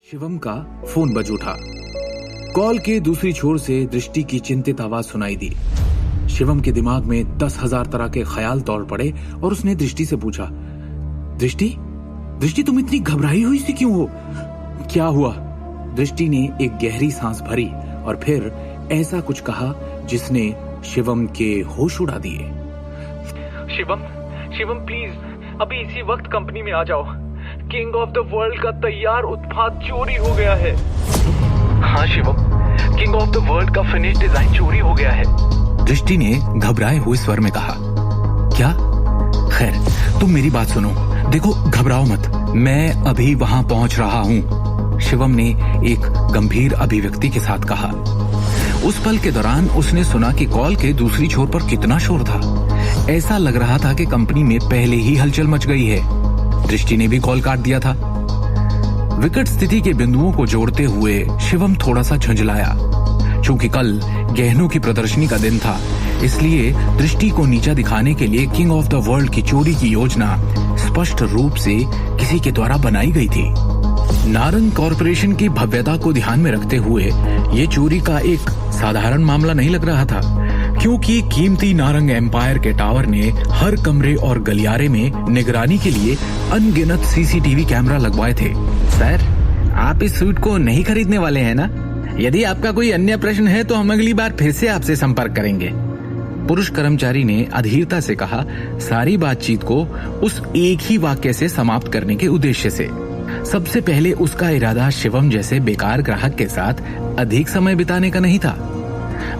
शिवम का फोन बज उठा। कॉल के दूसरी छोर से दृष्टि की चिंतित आवाज सुनाई दी। शिवम के दिमाग में 10,000 तरह के ख्याल दौड़ पड़े और उसने दृष्टि से पूछा, दृष्टि दृष्टि तुम इतनी घबराई हुई सी क्यों हो? क्या हुआ? दृष्टि ने एक गहरी सांस भरी और फिर ऐसा कुछ कहा जिसने शिवम के होश उड़ा दिए। शिवम प्लीज अभी इसी वक्त कंपनी में आ जाओ। किंग ऑफ द वर्ल्ड का तैयार उत्पाद चोरी हो गया है। हाँ Shivam, king of the world का फिनिश डिजाइन चोरी हो गया है। दृष्टि ने घबराए हुए स्वर में कहा, क्या? खैर तुम मेरी बात सुनो, देखो घबराओ मत, मैं अभी वहां पहुंच रहा हूं, शिवम ने एक गंभीर अभिव्यक्ति के साथ कहा। उस पल के दौरान उसने सुना कि कॉल के दूसरी छोर पर कितना शोर था। ऐसा लग रहा था कि कंपनी में पहले ही हलचल मच गई है। दृष्टि ने भी कॉल काट दिया था। विकट स्थिति के बिंदुओं को जोड़ते हुए शिवम थोड़ा सा झुंझलाया। चूंकि कल गहनों की प्रदर्शनी का दिन था, इसलिए दृष्टि को नीचा दिखाने के लिए किंग ऑफ द वर्ल्ड की चोरी की योजना स्पष्ट रूप से किसी के द्वारा बनाई गई थी। नारंग कॉरपोरेशन की भव्यता को ध्यान में रखते हुए ये चोरी का एक साधारण मामला नहीं लग रहा था, क्योंकि कीमती नारंग एम्पायर के टावर ने हर कमरे और गलियारे में निगरानी के लिए अनगिनत सीसीटीवी कैमरा लगवाए थे। सर, आप इस सूट को नहीं खरीदने वाले हैं ना? यदि आपका कोई अन्य प्रश्न है तो हम अगली बार फिर से आपसे संपर्क करेंगे, पुरुष कर्मचारी ने अधीरता से कहा, सारी बातचीत को उस एक ही वाक्य से समाप्त करने के उद्देश्य से। सबसे पहले उसका इरादा शिवम जैसे बेकार ग्राहक के साथ अधिक समय बिताने का नहीं था।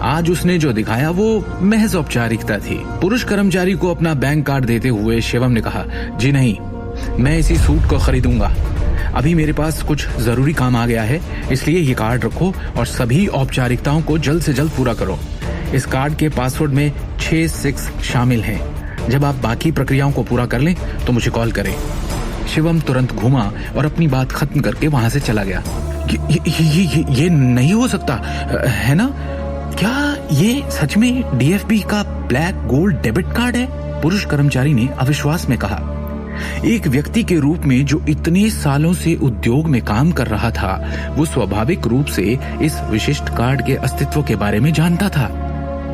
आज उसने जो दिखाया वो महज औपचारिकता थी। पुरुष कर्मचारी को अपना बैंक कार्ड देते हुए शिवम ने कहा, जी नहीं, मैं इसी सूट को खरीदूंगा। अभी मेरे पास कुछ जरूरी काम आ गया है, इसलिए ये कार्ड रखो और सभी औपचारिकताओं को जल्द से जल्द पूरा करो। इस कार्ड के पासवर्ड में 6 शामिल हैं। जब आप बाकी प्रक्रियाओं को पूरा कर लें तो मुझे कॉल करें। शिवम तुरंत घूमा और अपनी बात खत्म करके वहां से चला गया। ये नहीं हो सकता है ना? क्या ये सच में डीएफबी का ब्लैक गोल्ड डेबिट कार्ड है? पुरुष कर्मचारी ने अविश्वास में कहा। एक व्यक्ति के रूप में जो इतने सालों से उद्योग में काम कर रहा था, वो स्वाभाविक रूप से इस विशिष्ट कार्ड के अस्तित्व के बारे में जानता था।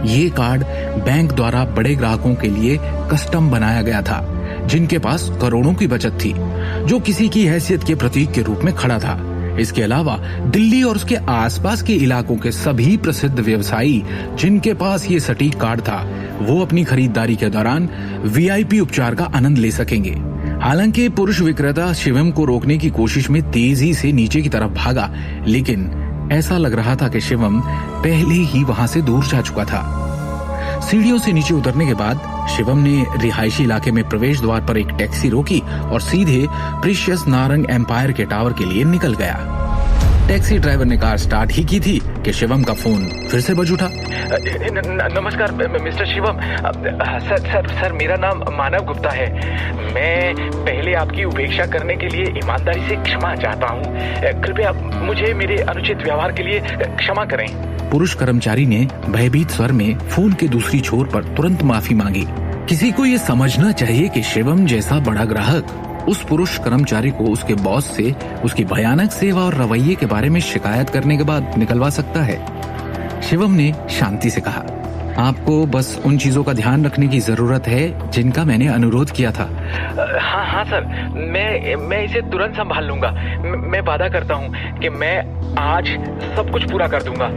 ये कार्ड बैंक द्वारा बड़े ग्राहकों के लिए कस्टम बनाया गया था, जिनके पास करोड़ों की बचत थी, जो किसी की हैसियत के प्रतीक के रूप में खड़ा था। इसके अलावा दिल्ली और उसके आसपास के इलाकों के सभी प्रसिद्ध व्यवसायी जिनके पास ये सटीक कार्ड था, वो अपनी खरीदारी के दौरान वीआईपी उपचार का आनंद ले सकेंगे। हालांकि पुरुष विक्रेता शिवम को रोकने की कोशिश में तेजी से नीचे की तरफ भागा, लेकिन ऐसा लग रहा था कि शिवम पहले ही वहां से दूर जा चुका था। सीढ़ियों से नीचे उतरने के बाद शिवम ने रिहायशी इलाके में प्रवेश द्वार पर एक टैक्सी रोकी और सीधे प्रीशियस नारंग एम्पायर के टावर के लिए निकल गया। टैक्सी ड्राइवर ने कार स्टार्ट ही की थी कि शिवम का फोन फिर से बज उठा। नमस्कार मिस्टर शिवम। सर मेरा नाम मानव गुप्ता है। मैं पहले आपकी उपेक्षा करने के लिए ईमानदारी से क्षमा चाहता हूँ। कृपया मुझे मेरे अनुचित व्यवहार के लिए क्षमा करें। पुरुष कर्मचारी ने भयभीत स्वर में फोन के दूसरी छोर पर तुरंत माफी मांगी। किसी को ये समझना चाहिए कि शिवम जैसा बड़ा ग्राहक उस पुरुष कर्मचारी को उसके बॉस से उसकी भयानक सेवा और रवैये के बारे में शिकायत करने के बाद निकलवा सकता है। शिवम ने शांति से कहा, आपको बस उन चीजों का ध्यान रखने की जरूरत है जिनका मैंने अनुरोध किया था। हाँ सर, मैं इसे तुरंत संभाल लूंगा। मैं वादा करता हूँ कि मैं आज सब कुछ पूरा कर दूंगा।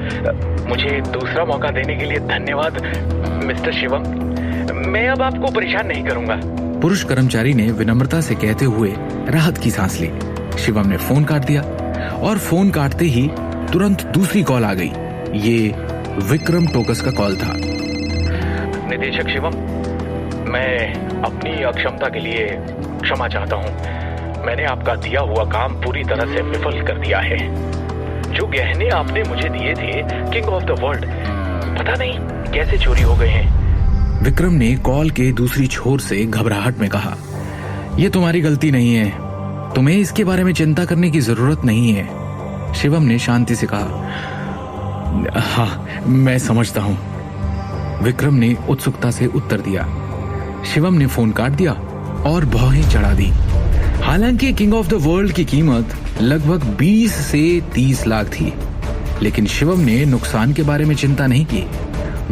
मुझे दूसरा मौका देने के लिए धन्यवाद मिस्टर शिवम। मैं अब आपको परेशान नहीं करूंगा। पुरुष कर्मचारी ने विनम्रता से कहते हुए राहत की सांस ली। शिवम ने फोन काट दिया और फोन काटते ही तुरंत दूसरी कॉल आ गई। ये विक्रम टोकस का कॉल था। निदेशक शिवम, मैं अपनी अक्षमता के लिए क्षमा चाहता हूँ। मैंने आपका दिया हुआ काम पूरी तरह से विफल कर दिया है। जो गहने आपने मुझे दिए थे किंग ऑफ द वर्ल्ड, पता नहीं कैसे चोरी हो गए हैं। विक्रम ने कॉल के दूसरी छोर से घबराहट में कहा, यह तुम्हारी गलती नहीं है, तुम्हें इसके बारे में चिंता करने की जरूरत नहीं है। शिवम ने शांति से कहा, हाँ मैं समझता हूं। विक्रम ने उत्सुकता से उत्तर दिया। शिवम ने फोन काट दिया और भौहें चढ़ा दी। हालांकि किंग ऑफ द वर्ल्ड की कीमत लगभग 20 से 30 लाख थी, लेकिन शिवम ने नुकसान के बारे में चिंता नहीं की।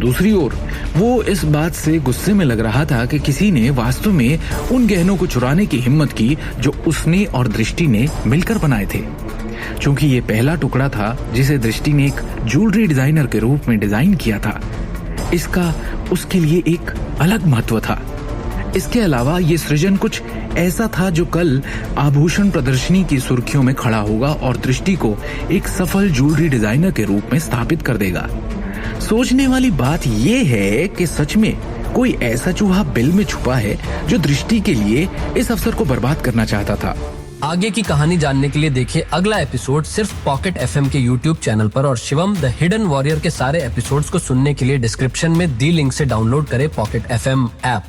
दूसरी ओर वो इस बात से गुस्से में लग रहा था कि किसी ने वास्तव में उन गहनों को चुराने की हिम्मत की जो उसने और दृष्टि ने मिलकर बनाए थे। क्योंकि ये पहला टुकड़ा था जिसे दृष्टि ने एक ज्वेलरी डिजाइनर के रूप में डिजाइन किया था, इसका उसके लिए एक अलग महत्व था। इसके अलावा ये सृजन कुछ ऐसा था जो कल आभूषण प्रदर्शनी की सुर्खियों में खड़ा होगा और दृष्टि को एक सफल ज्वेलरी डिजाइनर के रूप में स्थापित कर देगा। सोचने वाली बात यह है कि सच में कोई ऐसा चूहा बिल में छुपा है जो दृष्टि के लिए इस अवसर को बर्बाद करना चाहता था। आगे की कहानी जानने के लिए देखिए अगला एपिसोड सिर्फ पॉकेट एफएम के यूट्यूब चैनल पर, और शिवम द हिडन वॉरियर के सारे एपिसोड्स को सुनने के लिए डिस्क्रिप्शन में दी लिंक से डाउनलोड करें पॉकेट एफएम ऐप।